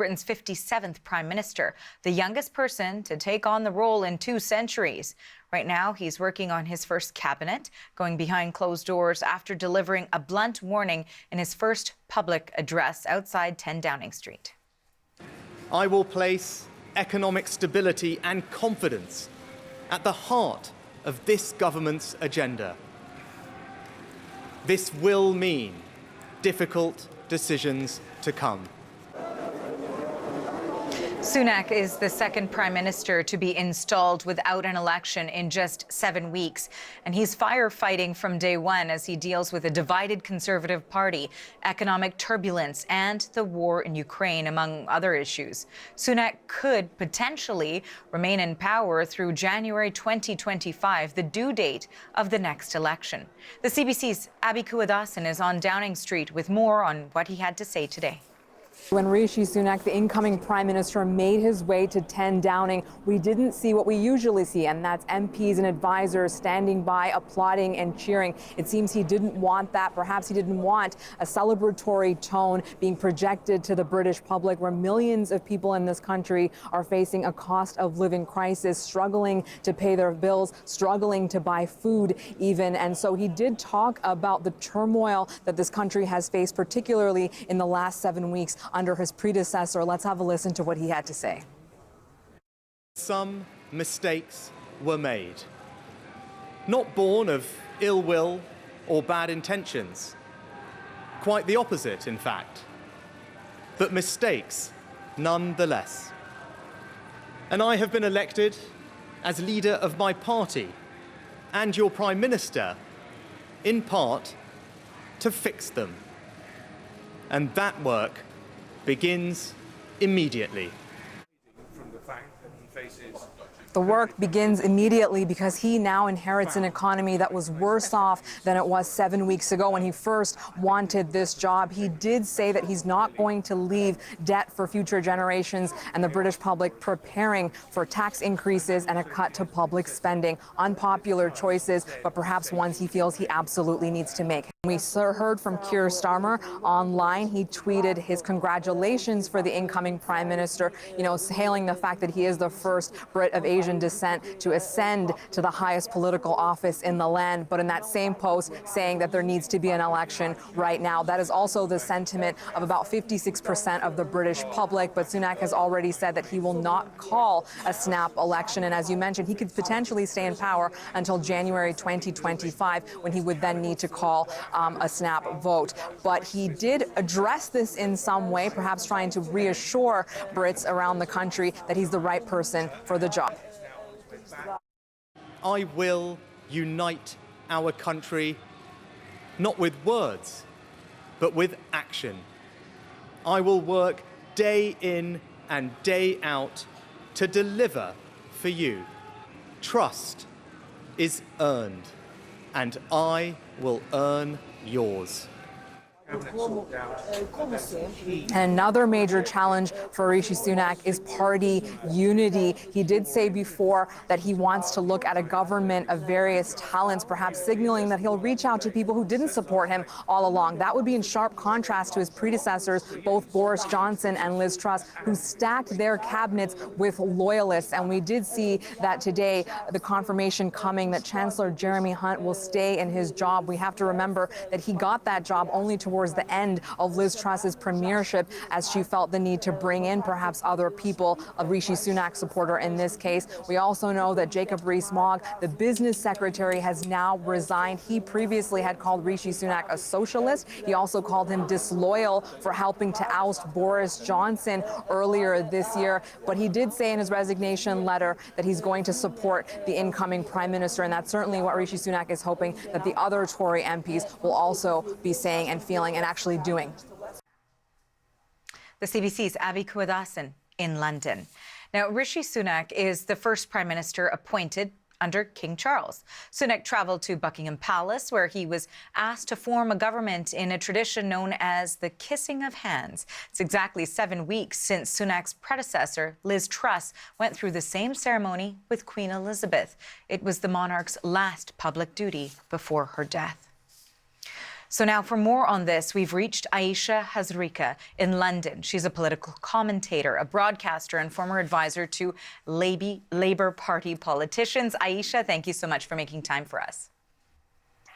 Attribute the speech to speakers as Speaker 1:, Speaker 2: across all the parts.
Speaker 1: Britain's 57th Prime Minister, the youngest person to take on the role in 2 centuries. Right now, he's working on his first cabinet, going behind closed doors after delivering a blunt warning in his first public address outside 10 Downing Street.
Speaker 2: I will place economic stability and confidence at the heart of this government's agenda. This will mean difficult decisions to come.
Speaker 1: Sunak is the second Prime Minister to be installed without an election in just 7 weeks. And he's firefighting from day one as he deals with a divided Conservative Party, economic turbulence, and the war in Ukraine, among other issues. Sunak could potentially remain in power through January 2025, the due date of the next election. The CBC's Abhi Kuwadasan is on Downing Street with more on what he had to say today.
Speaker 3: When Rishi Sunak, the incoming Prime Minister, made his way to 10 Downing, we didn't see what we usually see, and that's MPs and advisors standing by, applauding and cheering. It seems he didn't want that. Perhaps he didn't want a celebratory tone being projected to the British public, where millions of people in this country are facing a cost of living crisis, struggling to pay their bills, struggling to buy food even. And so he did talk about the turmoil that this country has faced, particularly in the last 7 weeks under his predecessor. Let's have a listen to what he had to say.
Speaker 2: Some mistakes were made, not born of ill will or bad intentions. Quite the opposite, in fact. But mistakes nonetheless. And I have been elected as leader of my party and your Prime Minister, in part, to fix them. And that work begins immediately.
Speaker 3: The work begins immediately because he now inherits an economy that was worse off than it was 7 weeks ago when he first wanted this job. He did say that he's not going to leave debt for future generations and the British public preparing for tax increases and a cut to public spending. Unpopular choices, but perhaps ones he feels he absolutely needs to make. We heard from Keir Starmer online. He tweeted his congratulations for the incoming Prime Minister, hailing the fact that he is the first Brit of Asian descent to ascend to the highest political office in the land. But in that same post, saying that there needs to be an election right now. That is also the sentiment of about 56% of the British public. But Sunak has already said that he will not call a snap election. And as you mentioned, he could potentially stay in power until January 2025, when he would then need to call a snap vote. But he did address this in some way, perhaps trying to reassure Brits around the country that he's the right person for the job.
Speaker 2: I will unite our country, not with words, but with action. I will work day in and day out to deliver for you. Trust is earned, and I will earn yours.
Speaker 3: Another major challenge for Rishi Sunak is party unity. He did say before that he wants to look at a government of various talents, perhaps signaling that he'll reach out to people who didn't support him all along. That would be in sharp contrast to his predecessors, both Boris Johnson and Liz Truss, who stacked their cabinets with loyalists. And we did see that today, the confirmation coming that Chancellor Jeremy Hunt will stay in his job. We have to remember that he got that job only towards the end of Liz Truss's premiership, as she felt the need to bring in perhaps other people, a Rishi Sunak supporter in this case. We also know that Jacob Rees-Mogg, the business secretary, has now resigned. He previously had called Rishi Sunak a socialist. He also called him disloyal for helping to oust Boris Johnson earlier this year. But he did say in his resignation letter that he's going to support the incoming Prime Minister, and that's certainly what Rishi Sunak is hoping that the other Tory MPs will also be saying and feeling and actually doing.
Speaker 1: The CBC's Abhi Kuwadasan in London. Now, Rishi Sunak is the first Prime Minister appointed under King Charles. Sunak travelled to Buckingham Palace, where he was asked to form a government in a tradition known as the kissing of hands. It's exactly 7 weeks since Sunak's predecessor, Liz Truss, went through the same ceremony with Queen Elizabeth. It was the monarch's last public duty before her death. So now for more on this, we've reached Aisha Hazrika in London. She's a political commentator, a broadcaster, and former advisor to Labour Party politicians. Aisha, thank you so much for making time for us.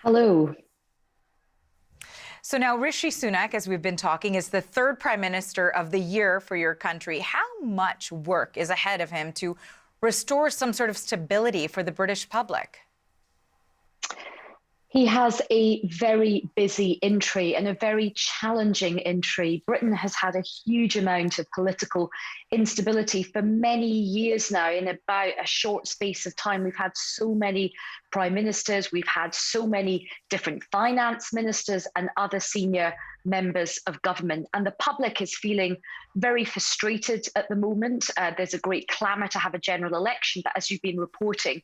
Speaker 4: Hello.
Speaker 1: So now Rishi Sunak, as we've been talking, is the third Prime Minister of the year for your country. How much work is ahead of him to restore some sort of stability for the British public?
Speaker 4: He has a very busy entry and a very challenging entry. Britain has had a huge amount of political instability for many years now. In about a short space of time, we've had so many prime ministers, we've had so many different finance ministers and other senior members of government. And the public is feeling very frustrated at the moment. There's a great clamour to have a general election, but as you've been reporting,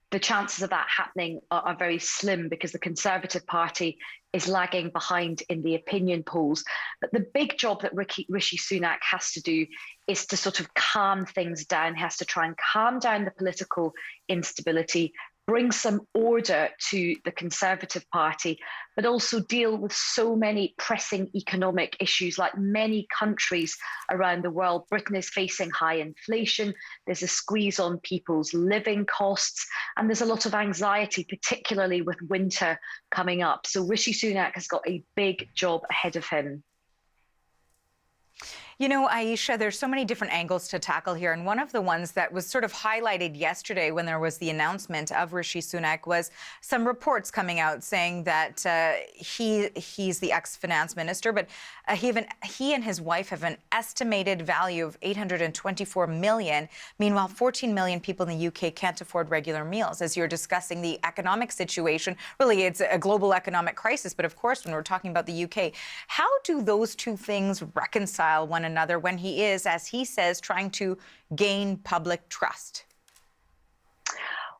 Speaker 4: the chances of that happening are very slim because the Conservative Party is lagging behind in the opinion polls. But the big job that Rishi Sunak has to do is to sort of calm things down. He has to try and calm down the political instability, bring some order to the Conservative Party, but also deal with so many pressing economic issues. Like many countries around the world, Britain is facing high inflation. There's a squeeze on people's living costs, and there's a lot of anxiety, particularly with winter coming up. So Rishi Sunak has got a big job ahead of him.
Speaker 1: You know, Aisha, there's so many different angles to tackle here. And one of the ones that was sort of highlighted yesterday when there was the announcement of Rishi Sunak was some reports coming out saying that he's the ex-finance minister, but he and his wife have an estimated value of 824 million. Meanwhile, 14 million people in the UK can't afford regular meals. As you're discussing the economic situation, really, it's a global economic crisis. But of course, when we're talking about the UK, how do those two things reconcile one another when he is, as he says, trying to gain public trust?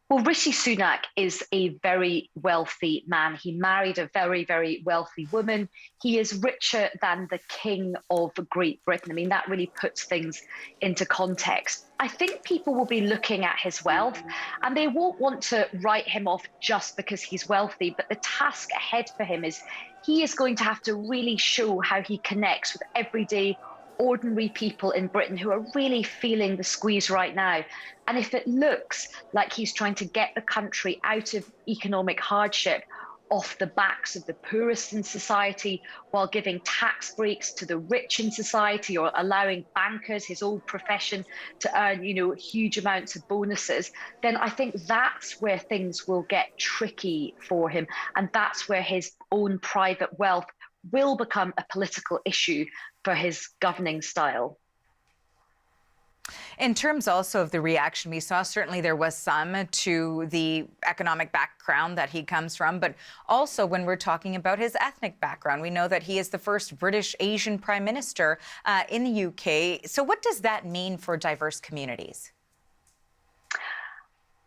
Speaker 4: Well, Rishi Sunak is a very wealthy man. He married a very, very wealthy woman. He is richer than the King of Great Britain. I mean, that really puts things into context. I think people will be looking at his wealth and they won't want to write him off just because he's wealthy. But the task ahead for him is he is going to have to really show how he connects with everyday ordinary people in Britain who are really feeling the squeeze right now. And if it looks like he's trying to get the country out of economic hardship off the backs of the poorest in society while giving tax breaks to the rich in society or allowing bankers, his old profession, to earn, huge amounts of bonuses, then I think that's where things will get tricky for him. And that's where his own private wealth will become a political issue for his governing style.
Speaker 1: In terms also of the reaction we saw, certainly there was some to the economic background that he comes from, but also when we're talking about his ethnic background, we know that he is the first British Asian Prime Minister in the UK. So what does that mean for diverse communities?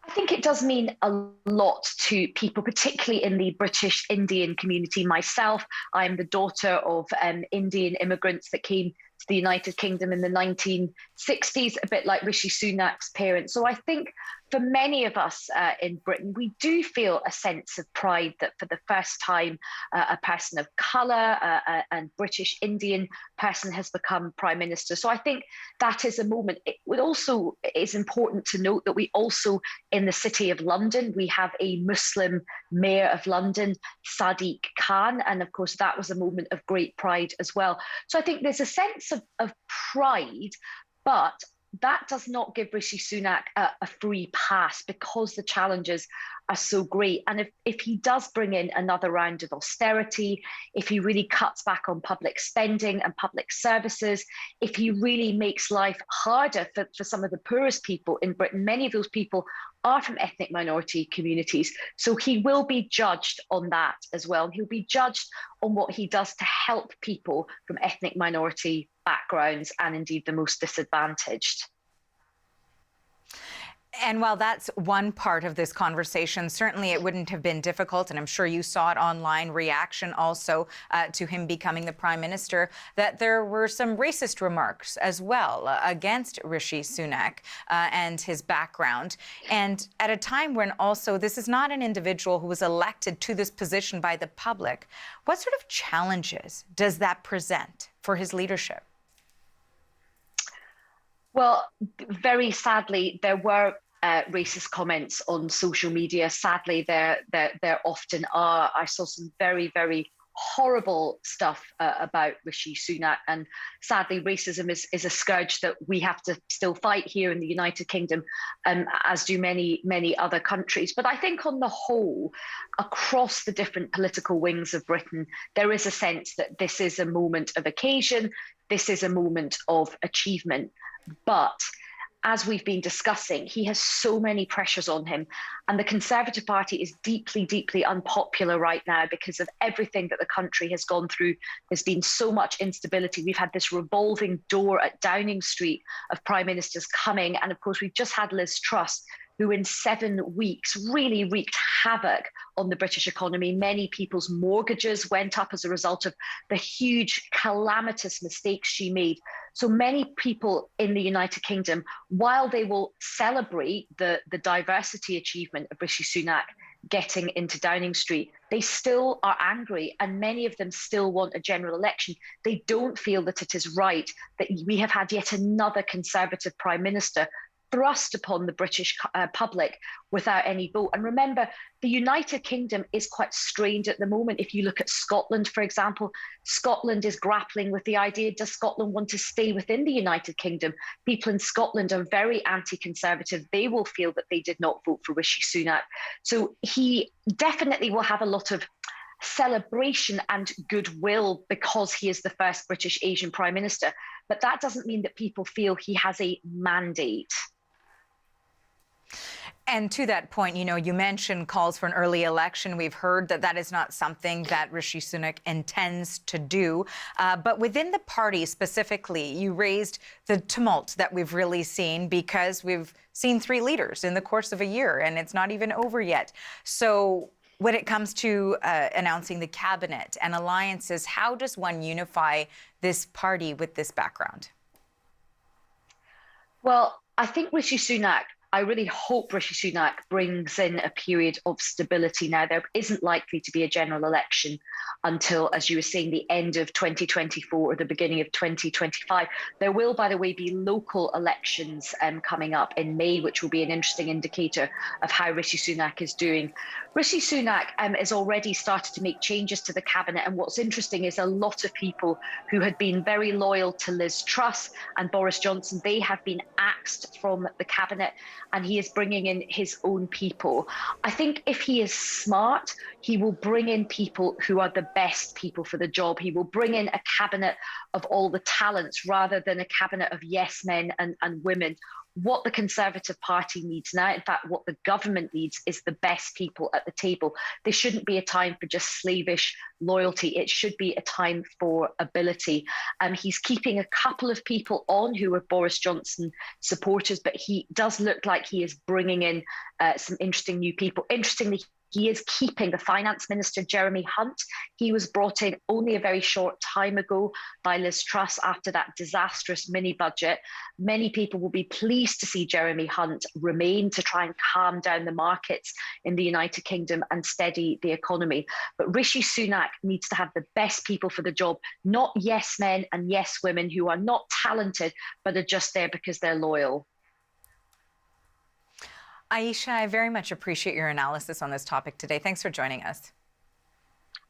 Speaker 4: I think it does mean a lot to people, particularly in the British Indian community. Myself, I'm the daughter of Indian immigrants that came to the United Kingdom in the 1960s, a bit like Rishi Sunak's parents. So I think for many of us in Britain, we do feel a sense of pride that for the first time, a person of colour and British Indian person has become Prime Minister. So I think that is a moment. It would also is important to note that we also, in the City of London, we have a Muslim Mayor of London, Sadiq Khan. And of course, that was a moment of great pride as well. So I think there's a sense of pride, but that does not give Rishi Sunak a free pass because the challenges are so great. And if he does bring in another round of austerity, if he really cuts back on public spending and public services, if he really makes life harder for some of the poorest people in Britain, many of those people are from ethnic minority communities. So he will be judged on that as well. He'll be judged on what he does to help people from ethnic minority backgrounds and indeed the most disadvantaged.
Speaker 1: And while that's one part of this conversation, certainly it wouldn't have been difficult, and I'm sure you saw it online, reaction also to him becoming the prime minister, that there were some racist remarks as well against Rishi Sunak and his background. And at a time when also this is not an individual who was elected to this position by the public, what sort of challenges does that present for his leadership?
Speaker 4: Well, very sadly, there were racist comments on social media. Sadly, there often are. I saw some very, very horrible stuff about Rishi Sunak, and sadly, racism is a scourge that we have to still fight here in the United Kingdom, as do many other countries. But I think on the whole, across the different political wings of Britain, there is a sense that this is a moment of occasion, this is a moment of achievement. But as we've been discussing, he has so many pressures on him. And the Conservative Party is deeply, deeply unpopular right now because of everything that the country has gone through. There's been so much instability. We've had this revolving door at Downing Street of prime ministers coming. And of course, we've just had Liz Truss, who in 7 weeks really wreaked havoc on the British economy. Many people's mortgages went up as a result of the huge calamitous mistakes she made. So many people in the United Kingdom, while they will celebrate the diversity achievement of Rishi Sunak getting into Downing Street, they still are angry, and many of them still want a general election. They don't feel that it is right that we have had yet another Conservative Prime Minister thrust upon the British public without any vote. And remember, the United Kingdom is quite strained at the moment. If you look at Scotland, for example, Scotland is grappling with the idea, does Scotland want to stay within the United Kingdom? People in Scotland are very anti-Conservative. They will feel that they did not vote for Rishi Sunak. So he definitely will have a lot of celebration and goodwill because he is the first British Asian Prime Minister. But that doesn't mean that people feel he has a mandate.
Speaker 1: And to that point, you mentioned calls for an early election. We've heard that that is not something that Rishi Sunak intends to do. But within the party specifically, you raised the tumult that we've really seen because we've seen 3 leaders in the course of a year, and it's not even over yet. So when it comes to announcing the cabinet and alliances, how does one unify this party with this background?
Speaker 4: Well, I think I really hope Rishi Sunak brings in a period of stability now. There isn't likely to be a general election until, as you were saying, the end of 2024 or the beginning of 2025. There will, by the way, be local elections coming up in May, which will be an interesting indicator of how Rishi Sunak is doing. Rishi Sunak has already started to make changes to the cabinet. And what's interesting is a lot of people who had been very loyal to Liz Truss and Boris Johnson, they have been axed from the cabinet, and he is bringing in his own people. I think if he is smart, he will bring in people who are the best people for the job. He will bring in a cabinet of all the talents rather than a cabinet of yes men and women. What the Conservative Party needs now, in fact, what the government needs, is the best people at the table. This shouldn't be a time for just slavish loyalty. It should be a time for ability. He's keeping a couple of people on who are Boris Johnson supporters, but he does look like he is bringing in some interesting new people. Interestingly, he is keeping the Finance Minister, Jeremy Hunt. He was brought in only a very short time ago by Liz Truss after that disastrous mini-budget. Many people will be pleased to see Jeremy Hunt remain to try and calm down the markets in the United Kingdom and steady the economy. But Rishi Sunak needs to have the best people for the job, not yes men and yes women who are not talented, but are just there because they're loyal.
Speaker 1: Aisha, I very much appreciate your analysis on this topic today. Thanks for joining us.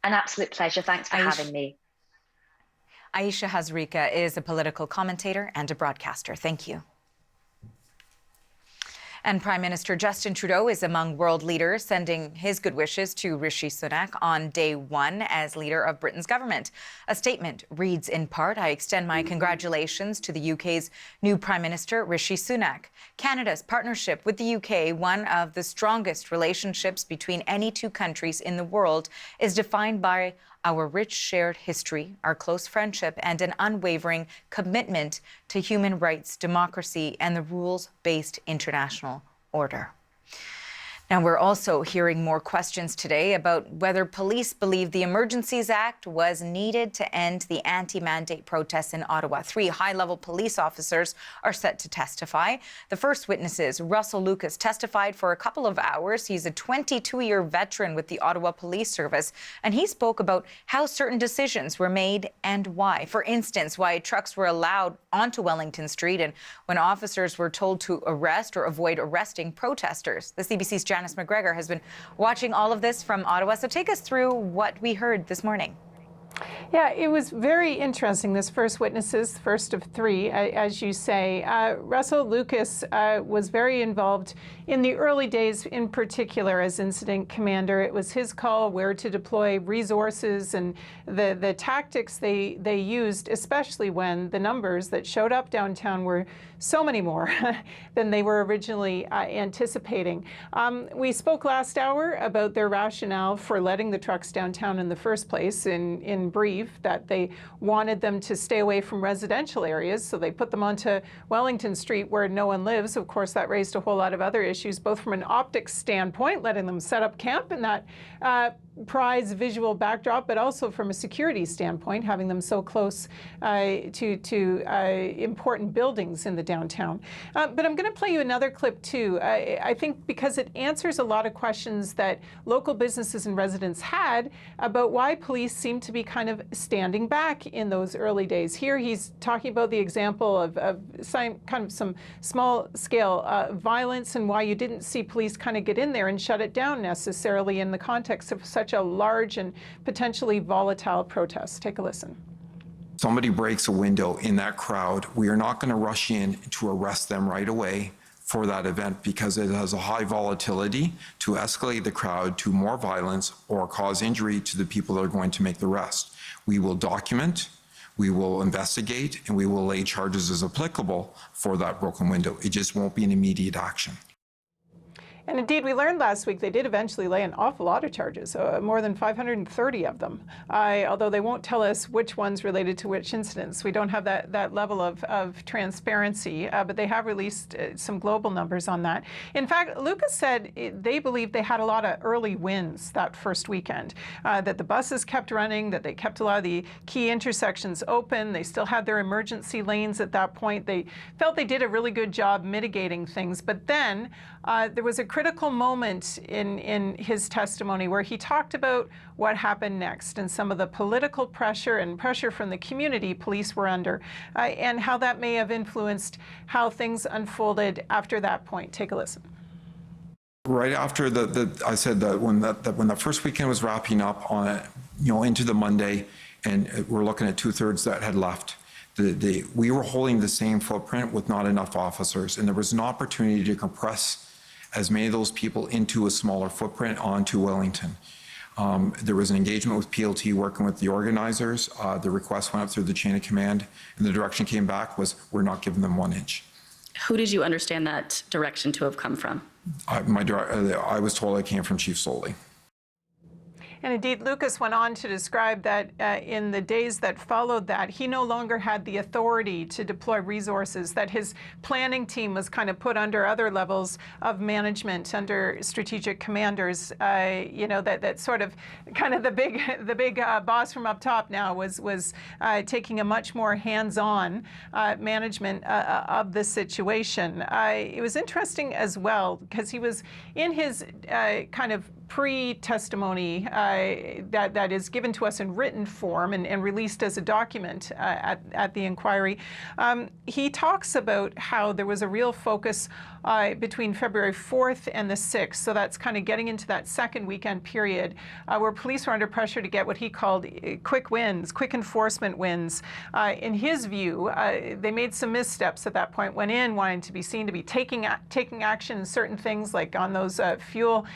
Speaker 4: An absolute pleasure. Thanks for having me.
Speaker 1: Aisha Hazrika is a political commentator and a broadcaster. Thank you. And Prime Minister Justin Trudeau is among world leaders sending his good wishes to Rishi Sunak on day 1 as leader of Britain's government. A statement reads in part, "I extend my congratulations to the UK's new Prime Minister, Rishi Sunak. Canada's partnership with the UK, one of the strongest relationships between any 2 countries in the world, is defined by our rich shared history, our close friendship, and an unwavering commitment to human rights, democracy, and the rules-based international order. Now, we're also hearing more questions today about whether police believe the Emergencies Act was needed to end the anti-mandate protests in Ottawa. 3 high-level police officers are set to testify. The first witnesses, Russell Lucas, testified for a couple of hours. He's a 22-year veteran with the Ottawa Police Service, and he spoke about how certain decisions were made and why. For instance, why trucks were allowed onto Wellington Street and when officers were told to arrest or avoid arresting protesters. The CBC's Janice McGregor has been watching all of this from Ottawa. So take us through what we heard this morning.
Speaker 5: Yeah, it was very interesting. This first witnesses, first of 3, as you say. Russell Lucas was very involved in the early days, in particular as incident commander. It was his call where to deploy resources and the tactics they used, especially when the numbers that showed up downtown were so many more than they were originally anticipating. We spoke last hour about their rationale for letting the trucks downtown in the first place, in brief, that they wanted them to stay away from residential areas, so they put them onto Wellington Street where no one lives. Of course, that raised a whole lot of other issues, both from an optics standpoint, letting them set up camp in that prize visual backdrop, but also from a security standpoint, having them so close to important buildings in the downtown. But I'm going to play you another clip too. I think because it answers a lot of questions that local businesses and residents had about why police seem to be kind of standing back in those early days. Here he's talking about the example of some small scale violence and why you didn't see police kind of get in there and shut it down necessarily in the context of such a large and potentially volatile protest. Take a listen.
Speaker 6: Somebody breaks a window in that crowd, we are not going to rush in to arrest them right away for that event because it has a high volatility to escalate the crowd to more violence or cause injury to the people that are going to make the arrest. We will document, we will investigate, and we will lay charges as applicable for that broken window. It just won't be an immediate action.
Speaker 5: And indeed, we learned last week they did eventually lay an awful lot of charges, more than 530 of them, although they won't tell us which ones related to which incidents. We don't have that level of transparency, but they have released some global numbers on that. In fact, Lucas said they believe they had a lot of early wins that first weekend, that the buses kept running, that they kept a lot of the key intersections open. They still had their emergency lanes at that point. They felt they did a really good job mitigating things. But then there was a critical moment in his testimony where he talked about what happened next and some of the political pressure and pressure from the community police were under, and how that may have influenced how things unfolded after that point. Take a listen.
Speaker 6: Right after I said that when the first weekend was wrapping up on into the Monday, and we're looking at 2/3 that had left. We were holding the same footprint with not enough officers, and there was an opportunity to compress as many of those people into a smaller footprint onto Wellington. There was an engagement with PLT working with the organizers. The request went up through the chain of command, and the direction came back was, we're not giving them 1 inch.
Speaker 7: Who did you understand that direction to have come from?
Speaker 6: I was told it came from Chief Soley.
Speaker 5: And indeed, Lucas went on to describe that in the days that followed that, he no longer had the authority to deploy resources, that his planning team was kind of put under other levels of management, under strategic commanders, that sort of kind of the big boss from up top now was taking a much more hands-on management of the situation. It was interesting as well, because he was in his kind of pre-testimony that is given to us in written form and released as a document at the inquiry. He talks about how there was a real focus between February 4th and the 6th, so that's kind of getting into that second weekend period where police were under pressure to get what he called quick wins, quick enforcement wins. In his view, they made some missteps at that point, went in wanting to be seen to be taking action in certain things, like on those fuel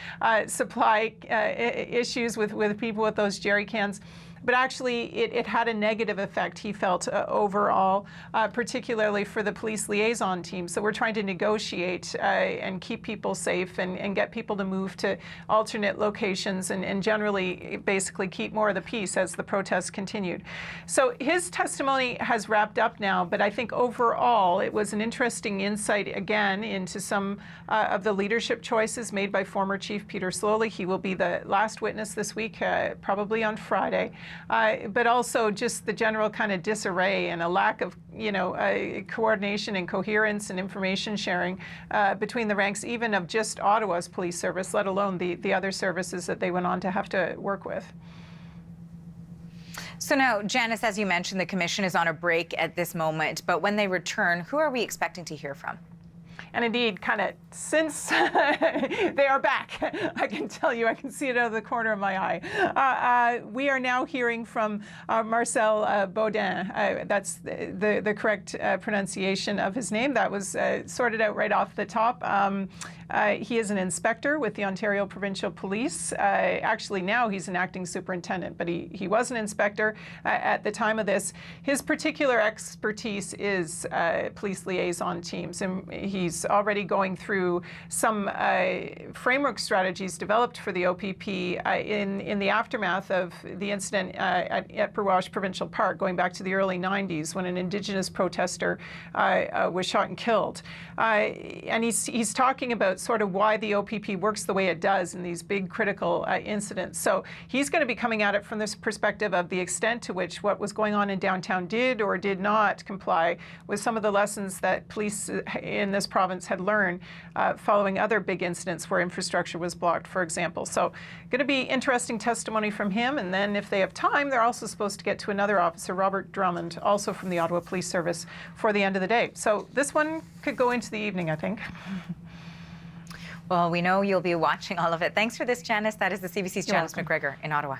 Speaker 5: supply issues with people with those jerry cans. but actually it had a negative effect, he felt, overall, particularly for the police liaison team. So we're trying to negotiate and keep people safe and get people to move to alternate locations and generally basically keep more of the peace as the protests continued. So his testimony has wrapped up now, but I think overall it was an interesting insight again into some of the leadership choices made by former Chief Peter Sloly. He will be the last witness this week, probably on Friday, but also just the general kind of disarray and a lack of, coordination and coherence and information sharing between the ranks, even of just Ottawa's police service, let alone the other services that they went on to have to work with.
Speaker 1: So now, Janice, as you mentioned, the commission is on a break at this moment, but when they return, who are we expecting to hear from?
Speaker 5: And indeed, kind of since they are back, I can tell you, I can see it out of the corner of my eye. We are now hearing from Marcel Baudin. That's the correct pronunciation of his name. That was sorted out right off the top. He is an inspector with the Ontario Provincial Police. Actually, now he's an acting superintendent, but he was an inspector at the time of this. His particular expertise is police liaison teams, and he's already going through some framework strategies developed for the OPP in the aftermath of the incident at Burwash Provincial Park, going back to the early 90s when an Indigenous protester was shot and killed. And he's talking about sort of why the OPP works the way it does in these big critical incidents. So he's going to be coming at it from this perspective of the extent to which what was going on in downtown did or did not comply with some of the lessons that police in this province had learned following other big incidents where infrastructure was blocked, for example. So going to be interesting testimony from him. And then if they have time, they're also supposed to get to another officer, Robert Drummond, also from the Ottawa Police Service, for the end of the day. So this one could go into the evening, I think.
Speaker 1: Well, we know you'll be watching all of it. Thanks for this, Janice. That is the CBC's Janice McGregor in Ottawa.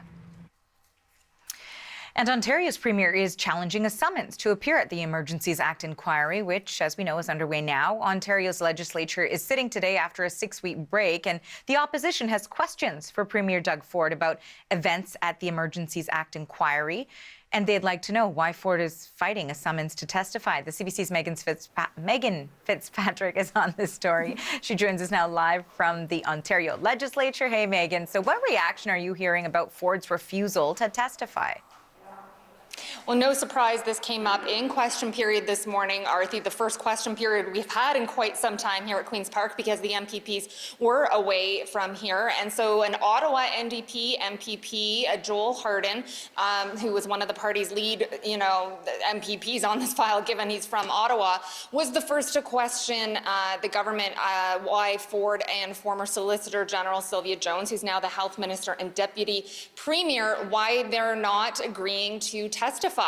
Speaker 1: And Ontario's Premier is challenging a summons to appear at the Emergencies Act inquiry, which, as we know, is underway now. Ontario's legislature is sitting today after a 6-week break, and the opposition has questions for Premier Doug Ford about events at the Emergencies Act inquiry. And they'd like to know why Ford is fighting a summons to testify. The CBC's Megan Fitzpatrick is on this story. She joins us now live from the Ontario legislature. Hey, Megan. So what reaction are you hearing about Ford's refusal to testify?
Speaker 8: Well, no surprise, this came up in question period this morning, Arthi, the first question period we've had in quite some time here at Queen's Park because the MPPs were away from here. And so an Ottawa NDP MPP, Joel Harden, who was one of the party's lead, MPPs on this file, given he's from Ottawa, was the first to question the government why Ford and former Solicitor General Sylvia Jones, who's now the Health Minister and Deputy Premier, why they're not agreeing to testify.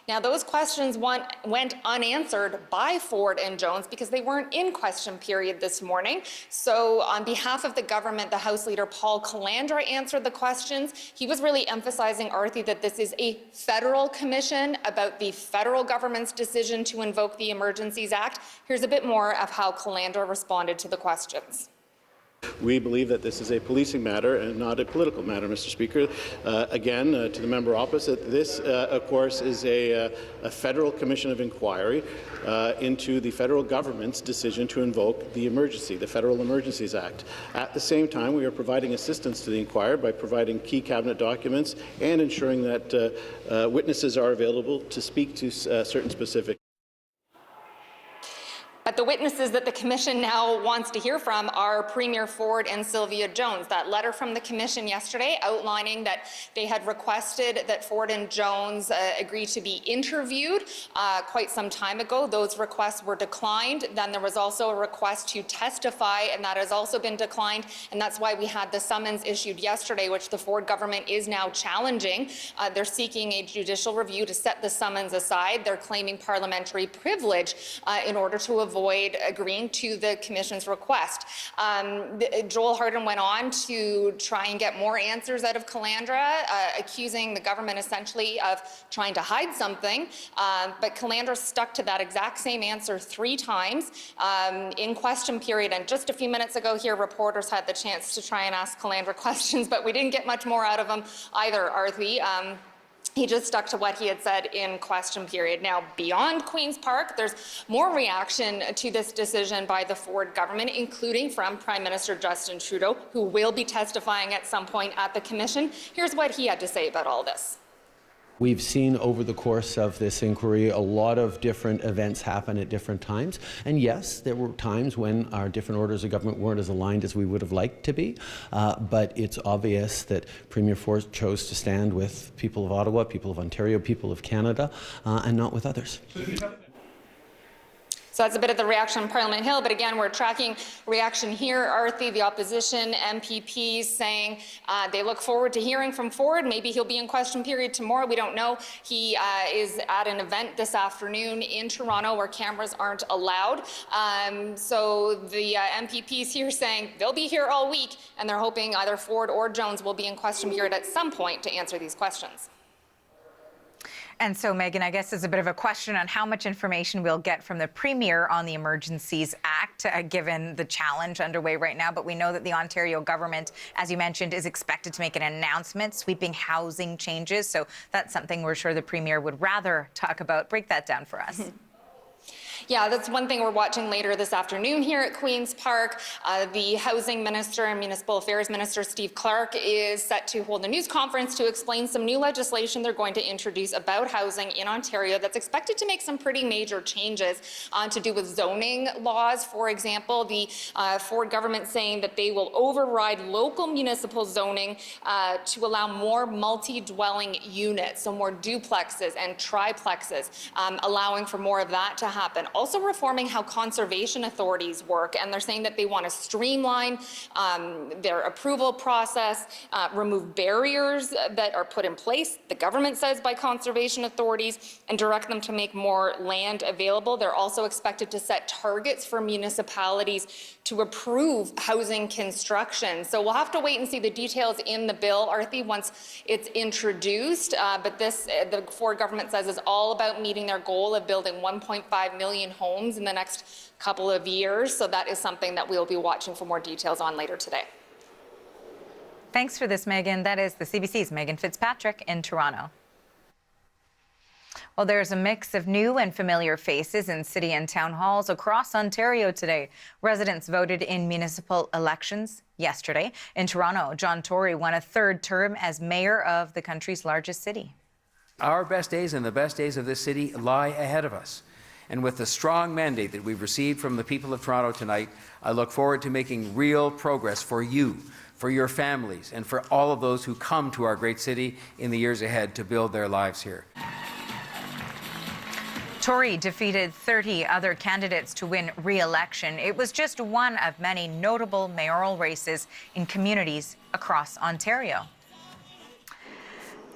Speaker 8: Now, those questions went unanswered by Ford and Jones because they weren't in question period this morning. So on behalf of the government, the House Leader Paul Calandra answered the questions. He was really emphasizing, Arthi, that this is a federal commission about the federal government's decision to invoke the Emergencies Act. Here's a bit more of how Calandra responded to the questions.
Speaker 9: We believe that this is a policing matter and not a political matter, Mr. Speaker. Again, to the member opposite, this, of course, is a federal commission of inquiry into the federal government's decision to invoke the emergency, the Federal Emergencies Act. At the same time, we are providing assistance to the inquiry by providing key cabinet documents and ensuring that witnesses are available to speak to certain specific.
Speaker 8: But the witnesses that the Commission now wants to hear from are Premier Ford and Sylvia Jones. That letter from the Commission yesterday outlining that they had requested that Ford and Jones agree to be interviewed quite some time ago. Those requests were declined. Then there was also a request to testify, and that has also been declined. And that's why we had the summons issued yesterday, which the Ford government is now challenging. They're seeking a judicial review to set the summons aside. They're claiming parliamentary privilege in order to avoid agreeing to the Commission's request. Joel Harden went on to try and get more answers out of Calandra, accusing the government essentially of trying to hide something, but Calandra stuck to that exact same answer 3 times in question period. And just a few minutes ago here, reporters had the chance to try and ask Calandra questions, but we didn't get much more out of them either, Arthi. He just stuck to what he had said in question period. Now, beyond Queen's Park, there's more reaction to this decision by the Ford government, including from Prime Minister Justin Trudeau, who will be testifying at some point at the commission. Here's what he had to say about all this.
Speaker 10: We've seen over the course of this inquiry a lot of different events happen at different times. And yes, there were times when our different orders of government weren't as aligned as we would have liked to be. But it's obvious that Premier Ford chose to stand with people of Ottawa, people of Ontario, people of Canada, and not with others.
Speaker 8: So that's a bit of the reaction on Parliament Hill, but again, we're tracking reaction here. Arthi, the opposition MPPs saying they look forward to hearing from Ford. Maybe he'll be in question period tomorrow. We don't know. He is at an event this afternoon in Toronto where cameras aren't allowed. So the MPPs here saying they'll be here all week, and they're hoping either Ford or Jones will be in question period at some point to answer these questions.
Speaker 1: And so, Megan, I guess there's a bit of a question on how much information we'll get from the Premier on the Emergencies Act, given the challenge underway right now. But we know that the Ontario government, as you mentioned, is expected to make an announcement sweeping housing changes. So that's something we're sure the Premier would rather talk about. Break that down for us.
Speaker 8: Yeah, that's one thing we're watching later this afternoon here at Queen's Park. The Housing Minister and Municipal Affairs Minister Steve Clark is set to hold a news conference to explain some new legislation they're going to introduce about housing in Ontario that's expected to make some pretty major changes to do with zoning laws. For example, the Ford government saying that they will override local municipal zoning to allow more multi-dwelling units, so more duplexes and triplexes, allowing for more of that to happen. Also reforming how conservation authorities work, and they're saying that they want to streamline their approval process, remove barriers that are put in place, the government says, by conservation authorities, and direct them to make more land available. They're also expected to set targets for municipalities to approve housing construction. So we'll have to wait and see the details in the bill, Arthi, once it's introduced. But this, the Ford government says, is all about meeting their goal of building 1.5 million homes in the next couple of years. So that is something that we'll be watching for more details on later today.
Speaker 1: Thanks for this, Megan. That is the CBC's Megan Fitzpatrick in Toronto. Well, there's a mix of new and familiar faces in city and town halls across Ontario today. Residents voted in municipal elections yesterday. In Toronto, John Tory won a third term as mayor of the country's largest city.
Speaker 11: Our best days and the best days of this city lie ahead of us. And with the strong mandate that we've received from the people of Toronto tonight, I look forward to making real progress for you, for your families, and for all of those who come to our great city in the years ahead to build their lives here.
Speaker 1: Tory defeated 30 other candidates to win re-election. It was just one of many notable mayoral races in communities across Ontario.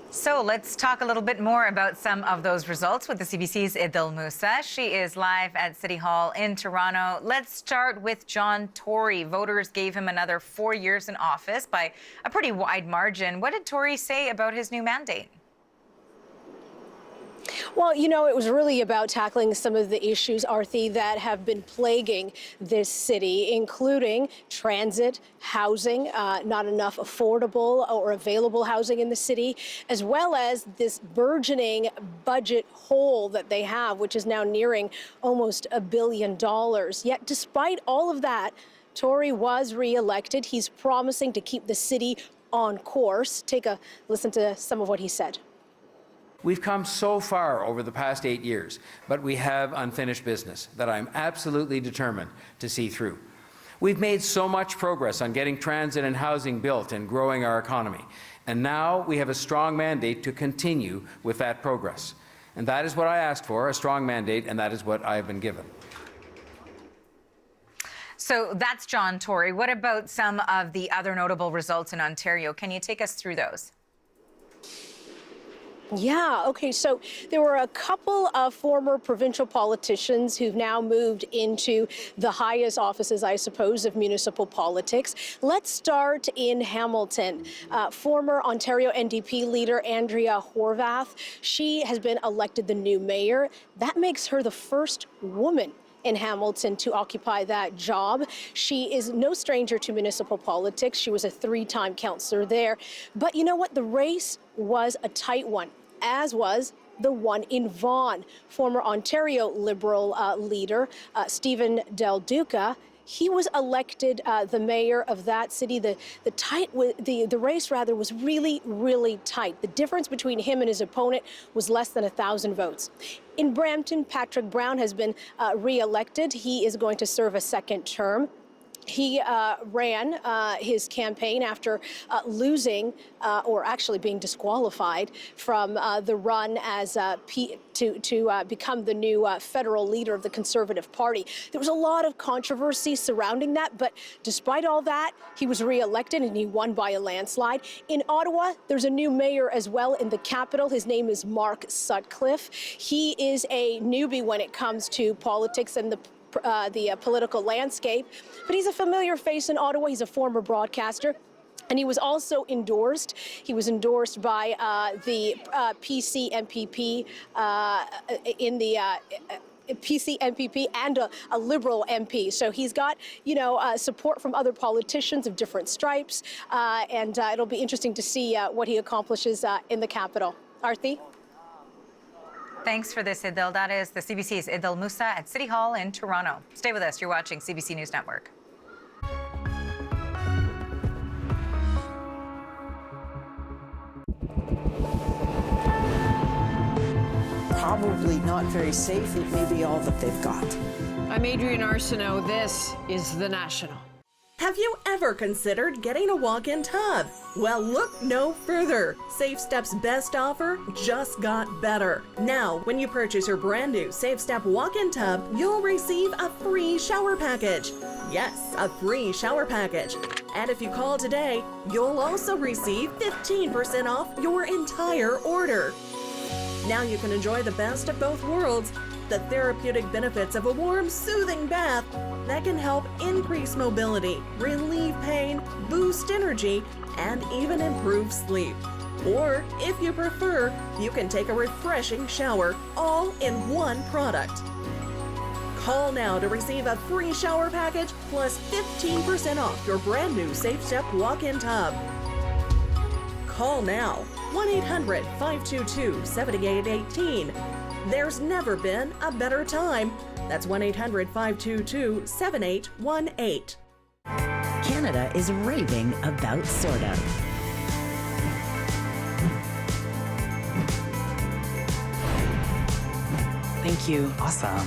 Speaker 1: So let's talk a little bit more about some of those results with the CBC's Idil Musa. She is live at City Hall in Toronto. Let's start with John Tory. Voters gave him another 4 years in office by a pretty wide margin. What did Tory say about his new mandate?
Speaker 12: Well, you know, it was really about tackling some of the issues, Arthi, that have been plaguing this city, including transit, housing, not enough affordable or available housing in the city, as well as this burgeoning budget hole that they have, which is now nearing almost $1 billion. Yet, despite all of that, Tory was re-elected. He's promising to keep the city on course. Take a listen to some of what he said.
Speaker 11: We've come so far over the past 8 years, but we have unfinished business that I'm absolutely determined to see through. We've made so much progress on getting transit and housing built and growing our economy. And now we have a strong mandate to continue with that progress. And that is what I asked for, a strong mandate, and that is what I have been given.
Speaker 1: So that's John Tory. What about some of the other notable results in Ontario? Can you take us through those?
Speaker 12: Yeah, okay, so there were a couple of former provincial politicians who've now moved into the highest offices, I suppose, of municipal politics. Let's start in Hamilton. Former Ontario NDP leader Andrea Horwath, she has been elected the new mayor. That makes her the first woman in Hamilton to occupy that job. She is no stranger to municipal politics. She was a 3-time councillor there. But you know what? The race was a tight one. as was the one in Vaughan. Former Ontario Liberal leader Stephen Del Duca, he was elected the mayor of that city. The race was really, really tight. The difference between him and his opponent was less than 1,000 votes. In Brampton, Patrick Brown has been re-elected. He is going to serve a second term. He ran his campaign after losing, or actually being disqualified from the run as to become the new federal leader of the Conservative Party. There was a lot of controversy surrounding that, but despite all that, he was re-elected and he won by a landslide. In Ottawa, there's a new mayor as well in the capital. His name is Mark Sutcliffe. He is a newbie when it comes to politics and the political landscape, but he's a familiar face in Ottawa. He's a former broadcaster. And he was also endorsed. He was endorsed by the PC MPP in the PC MPP and a Liberal MP. So he's got, support from other politicians of different stripes. And it'll be interesting to see what he accomplishes in the capital. Arthi?
Speaker 1: Thanks for this, Idil. That is the CBC's Idil Musa at City Hall in Toronto. Stay with us. You're watching CBC News Network.
Speaker 13: Probably not very safe. It may be all that they've got.
Speaker 14: I'm Adrienne Arsenault. This is The National.
Speaker 15: Have you ever considered getting a walk-in tub? Well, look no further. Safe Step's best offer just got better. Now, when you purchase your brand new Safe Step walk-in tub, you'll receive a free shower package. Yes, a free shower package. And if you call today, you'll also receive 15% off your entire order. Now you can enjoy the best of both worlds. The therapeutic benefits of a warm, soothing bath that can help increase mobility, relieve pain, boost energy, and even improve sleep. Or, if you prefer, you can take a refreshing shower, all in one product. Call now to receive a free shower package plus 15% off your brand new Safe Step walk-in tub. Call now, 1-800-522-7818. There's never been a better time. That's 1-800-522-7818.
Speaker 16: Canada is raving about sorta. Thank you.
Speaker 17: Awesome.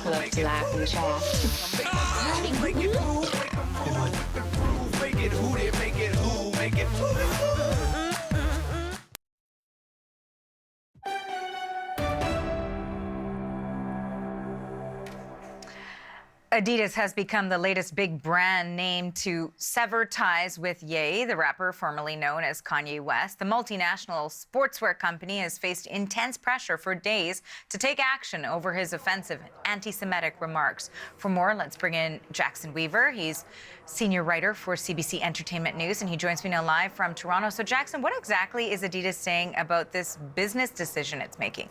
Speaker 18: Love to laugh in the chat.
Speaker 1: Adidas has become the latest big brand name to sever ties with Ye, the rapper formerly known as Kanye West. The multinational sportswear company has faced intense pressure for days to take action over his offensive anti-Semitic remarks. For more, let's bring in Jackson Weaver. He's senior writer for CBC Entertainment News, and he joins me now live from Toronto. So, Jackson, what exactly is Adidas saying about this business decision it's making?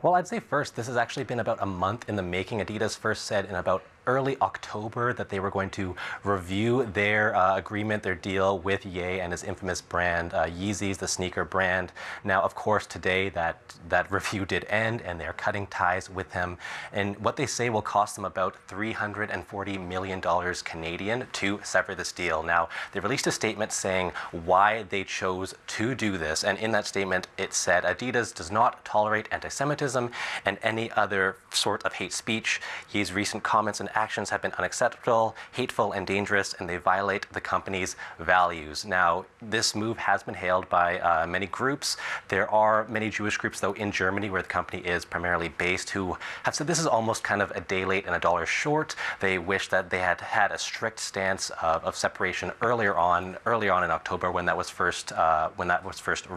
Speaker 17: Well, I'd say first, this has actually been about a month in the making. Adidas first said in about early October that they were going to review their agreement, their deal with Ye and his infamous brand, Yeezys, the sneaker brand. Now, of course, today that review did end and they're cutting ties with him. And what they say will cost them about $340 million Canadian to sever this deal. Now, they released a statement saying why they chose to do this. And in that statement, it said Adidas does not tolerate anti-Semitism and any other sort of hate speech. Ye's recent comments and actions have been unacceptable, hateful, and dangerous, and they violate the company's values. Now, this move has been hailed by many groups. There are many Jewish groups, though, in Germany, where the company is primarily based, who have said this is almost kind of a day late and a dollar short. They wish that they had had a strict stance of separation early on in October when that was first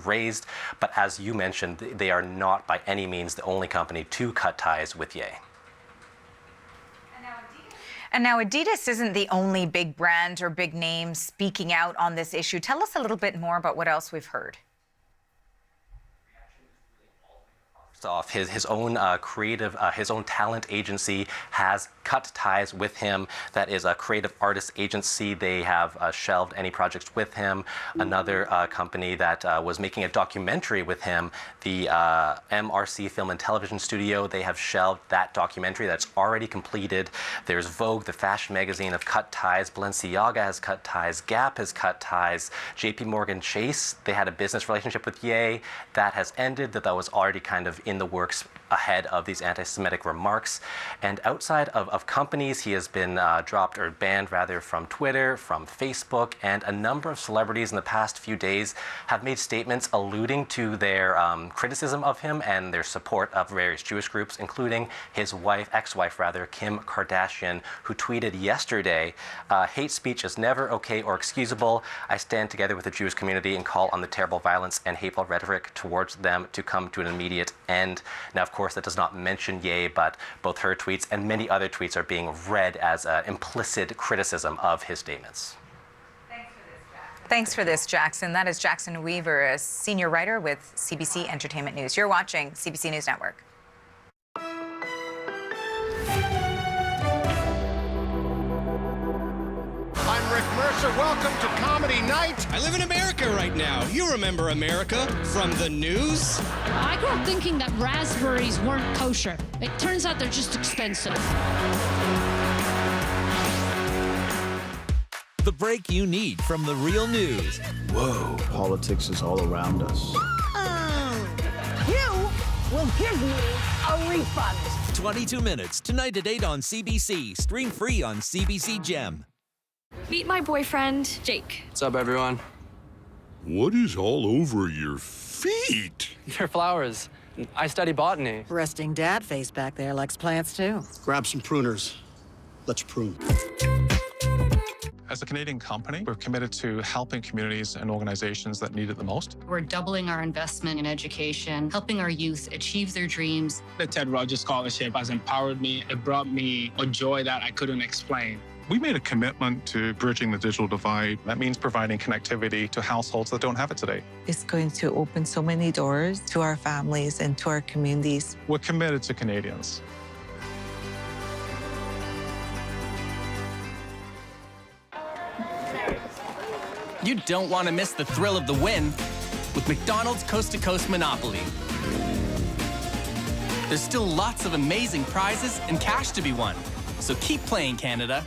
Speaker 17: raised. But as you mentioned, they are not by any means the only company to cut ties with Ye.
Speaker 1: And now Adidas isn't the only big brand or big name speaking out on this issue. Tell us a little bit more about what else we've heard.
Speaker 17: First off, his own his own talent agency has cut ties with him. That is a creative artist agency. They have shelved any projects with him. Another company that was making a documentary with him, the MRC Film and Television Studio, they have shelved that documentary that's already completed. There's Vogue, the fashion magazine, have cut ties. Balenciaga has cut ties. Gap has cut ties. JP Morgan Chase, they had a business relationship with Ye. That has ended. That was already kind of in the works ahead of these anti-Semitic remarks. And outside of companies, he has been dropped or banned rather from Twitter, from Facebook, and a number of celebrities in the past few days have made statements alluding to their criticism of him and their support of various Jewish groups, including his ex-wife, Kim Kardashian, who tweeted yesterday, hate speech is never okay or excusable. I stand together with the Jewish community and call on the terrible violence and hateful rhetoric towards them to come to an immediate end. Now, of course, that does not mention Ye, but both her tweets and many other tweets are being read as implicit criticism of his statements.
Speaker 1: Thanks for this, Jackson. That is Jackson Weaver, a senior writer with CBC Entertainment News. You're watching CBC News Network.
Speaker 18: I'm Rick Mercer. Welcome to Comedy Night. I live in America right now. You remember America from the news?
Speaker 19: I grew up thinking that raspberries weren't kosher. It turns out they're just expensive.
Speaker 20: The break you need from the real news.
Speaker 21: Whoa, politics is all around us.
Speaker 22: You will give me a refund.
Speaker 20: 22 minutes, tonight at 8 on CBC. Stream free on CBC Gem.
Speaker 23: Meet my boyfriend, Jake.
Speaker 24: What's up, everyone?
Speaker 25: What is all over your feet?
Speaker 24: They're flowers. I study botany.
Speaker 13: Resting dad face back there likes plants too.
Speaker 21: Grab some pruners. Let's prune.
Speaker 26: As a Canadian company, we're committed to helping communities and organizations that need it the most.
Speaker 27: We're doubling our investment in education, helping our youth achieve their dreams.
Speaker 28: The Ted Rogers Scholarship has empowered me. It brought me a joy that I couldn't explain.
Speaker 26: We made a commitment to bridging the digital divide. That means providing connectivity to households that don't have it today.
Speaker 29: It's going to open so many doors to our families and to our communities.
Speaker 26: We're committed to Canadians.
Speaker 20: You don't want to miss the thrill of the win with McDonald's Coast to Coast Monopoly. There's still lots of amazing prizes and cash to be won. So keep playing, Canada.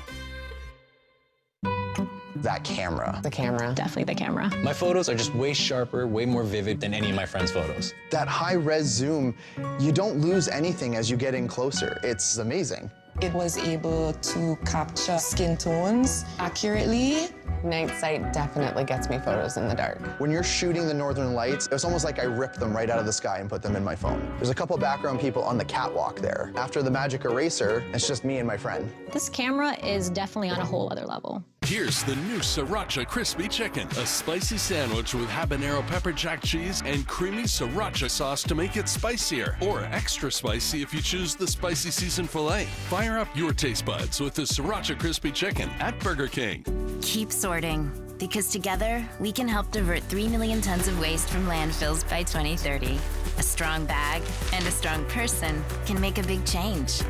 Speaker 30: That camera.
Speaker 31: The camera. Definitely the camera.
Speaker 32: My photos are just way sharper, way more vivid than any of my friends' photos.
Speaker 30: That high-res zoom, you don't lose anything as you get in closer. It's amazing.
Speaker 33: It was able to capture skin tones accurately.
Speaker 31: Night sight definitely gets me photos in the dark.
Speaker 30: When you're shooting the northern lights, it's almost like I ripped them right out of the sky and put them in my phone. There's a couple background people on the catwalk there. After the magic eraser, it's just me and my friend.
Speaker 31: This camera is definitely on a whole other level.
Speaker 34: Here's the new Sriracha Crispy Chicken, a spicy sandwich with habanero pepper jack cheese and creamy sriracha sauce to make it spicier, or extra spicy if you choose the spicy seasoned filet. Fire up your taste buds with the Sriracha Crispy Chicken at Burger King.
Speaker 35: Keep sorting, because together we can help divert 3 million tons of waste from landfills by 2030. A strong bag and a strong person can make a big change.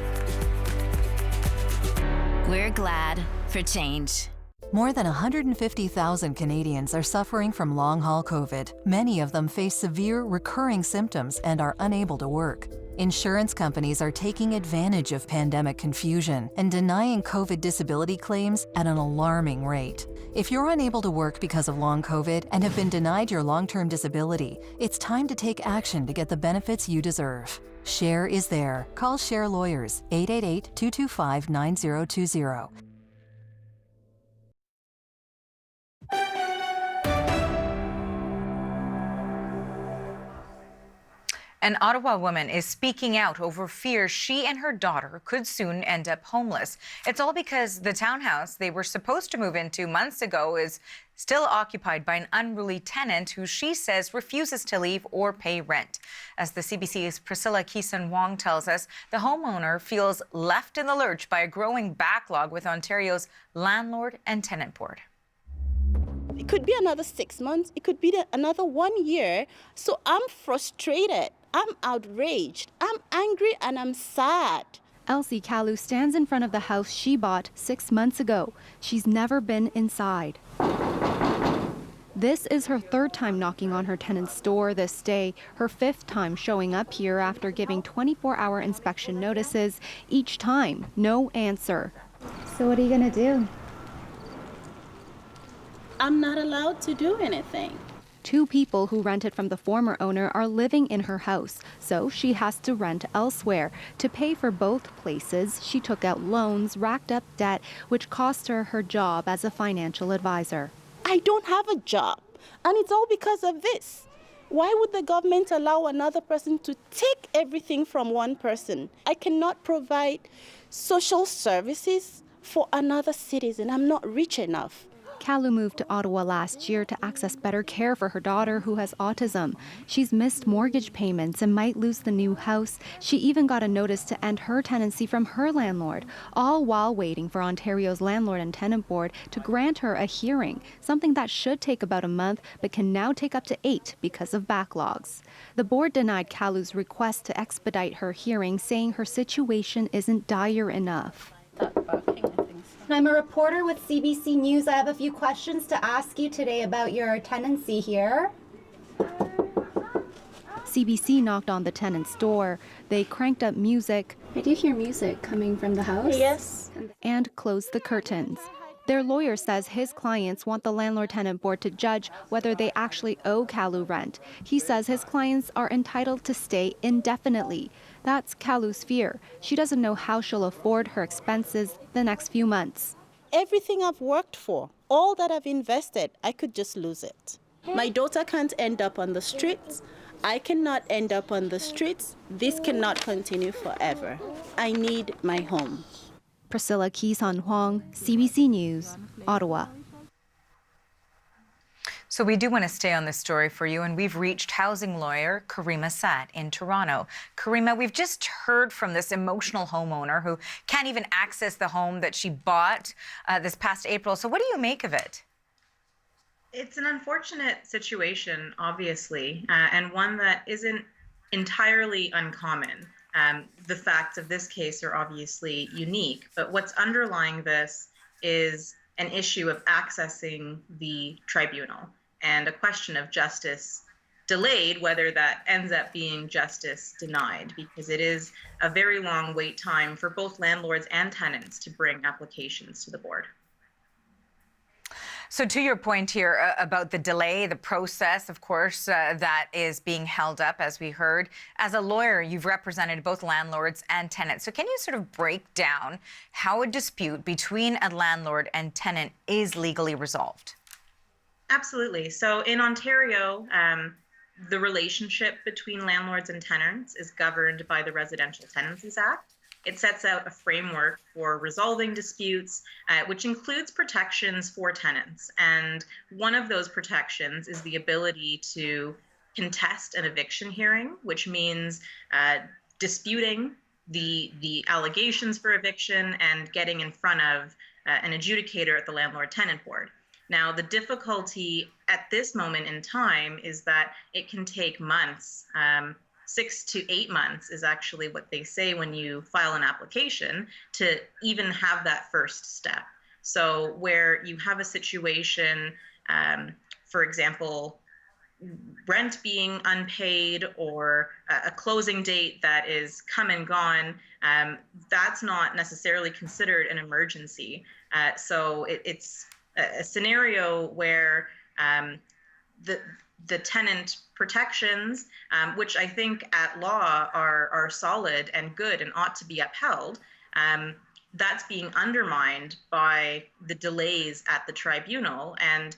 Speaker 35: We're glad for change.
Speaker 36: More than 150,000 Canadians are suffering from long-haul COVID. Many of them face severe, recurring symptoms and are unable to work. Insurance companies are taking advantage of pandemic confusion and denying COVID disability claims at an alarming rate. If you're unable to work because of long COVID and have been denied your long-term disability, it's time to take action to get the benefits you deserve. SHARE is there. Call SHARE Lawyers, 888-225-9020.
Speaker 1: An Ottawa woman is speaking out over fear she and her daughter could soon end up homeless. It's all because the townhouse they were supposed to move into months ago is still occupied by an unruly tenant who she says refuses to leave or pay rent. As the CBC's Priscilla Keeson-Wong tells us, the homeowner feels left in the lurch by a growing backlog with Ontario's Landlord and Tenant Board.
Speaker 37: It could be another 6 months. It could be another 1 year. So I'm frustrated.
Speaker 2: I'm outraged. I'm angry and I'm sad.
Speaker 3: Elsie Kalu stands in front of the house she bought 6 months ago. She's never been inside. This is her third time knocking on her tenant's door this day, her fifth time showing up here after giving 24-hour inspection notices. Each time, no answer.
Speaker 2: So what are you going to do? I'm not allowed to do anything.
Speaker 3: 2 people who rented from the former owner are living in her house, so she has to rent elsewhere. To pay for both places, she took out loans, racked up debt, which cost her her job as a financial advisor.
Speaker 2: I don't have a job, and it's all because of this. Why would the government allow another person to take everything from one person? I cannot provide social services for another citizen. I'm not rich enough.
Speaker 3: Kalu moved to Ottawa last year to access better care for her daughter who has autism. She's missed mortgage payments and might lose the new house. She even got a notice to end her tenancy from her landlord, all while waiting for Ontario's Landlord and Tenant Board to grant her a hearing, something that should take about a month but can now take up to 8 because of backlogs. The board denied Kalu's request to expedite her hearing, saying her situation isn't dire enough.
Speaker 31: I'm a reporter with CBC News. I have a few questions to ask you today about your tenancy here.
Speaker 3: CBC knocked on the tenant's door. They cranked up music.
Speaker 31: I do hear music coming from the house.
Speaker 2: Yes.
Speaker 3: And closed the curtains. Their lawyer says his clients want the Landlord-Tenant Board to judge whether they actually owe Kalu rent. He says his clients are entitled to stay indefinitely. That's Kalu's fear. She doesn't know how she'll afford her expenses the next few months.
Speaker 2: Everything I've worked for, all that I've invested, I could just lose it. My daughter can't end up on the streets. I cannot end up on the streets. This cannot continue forever. I need my home.
Speaker 3: Priscilla Kisan Huang, CBC News, Ottawa.
Speaker 1: So we do want to stay on this story for you, and we've reached housing lawyer Karima Sat in Toronto. Karima, we've just heard from this emotional homeowner who can't even access the home that she bought this past April. So what do you make of it?
Speaker 4: It's an unfortunate situation, obviously, and one that isn't entirely uncommon. The facts of this case are obviously unique, but what's underlying this is an issue of accessing the tribunal and a question of justice delayed, whether that ends up being justice denied, because it is a very long wait time for both landlords and tenants to bring applications to the board.
Speaker 1: So to your point here about the delay, the process, of course, that is being held up, as we heard. As a lawyer, you've represented both landlords and tenants. So can you sort of break down how a dispute between a landlord and tenant is legally resolved?
Speaker 4: Absolutely. So in Ontario, the relationship between landlords and tenants is governed by the Residential Tenancies Act. It sets out a framework for resolving disputes, which includes protections for tenants. And one of those protections is the ability to contest an eviction hearing, which means disputing the allegations for eviction and getting in front of an adjudicator at the Landlord-Tenant Board. Now, the difficulty at this moment in time is that it can take months. 6 to 8 months is actually what they say when you file an application to even have that first step. So where you have a situation, for example, rent being unpaid or a closing date that is come and gone, that's not necessarily considered an emergency. So it's a scenario where the tenant protections, which I think at law are solid and good and ought to be upheld, that's being undermined by the delays at the tribunal. And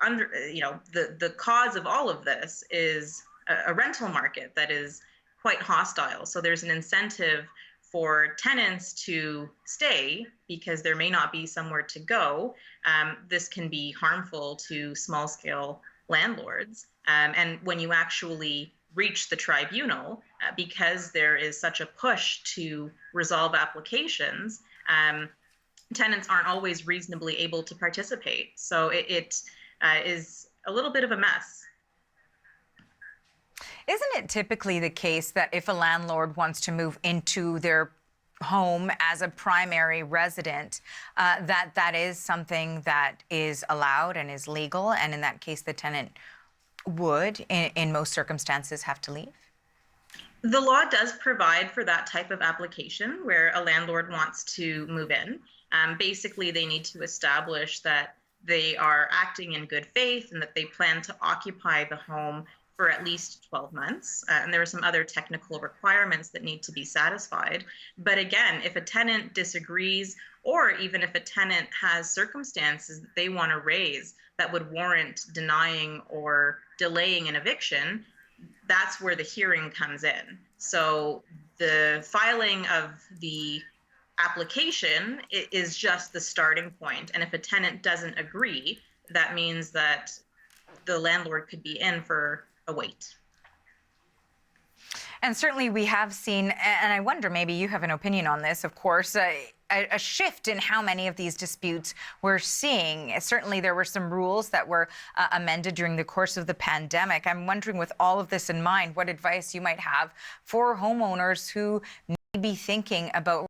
Speaker 4: the cause of all of this is a rental market that is quite hostile. So there's an incentive for tenants to stay because there may not be somewhere to go. This can be harmful to small-scale landlords. And when you actually reach the tribunal, because there is such a push to resolve applications, tenants aren't always reasonably able to participate. So it is a little bit of a mess.
Speaker 1: Isn't it typically the case that if a landlord wants to move into their home as a primary resident, that is something that is allowed and is legal, and in that case the tenant would, in most circumstances, have to leave?
Speaker 4: The law does provide for that type of application where a landlord wants to move in. Basically, they need to establish that they are acting in good faith and that they plan to occupy the home for at least 12 months. And there are some other technical requirements that need to be satisfied. But again, if a tenant disagrees, or even if a tenant has circumstances that they want to raise that would warrant denying or delaying an eviction, that's where the hearing comes in. So the filing of the application is just the starting point. And if a tenant doesn't agree, that means that the landlord could be in for a wait.
Speaker 1: And certainly we have seen, and I wonder, maybe you have an opinion on this, of course, a shift in how many of these disputes we're seeing. Certainly there were some rules that were amended during the course of the pandemic. I'm wondering, with all of this in mind, what advice you might have for homeowners who may be thinking about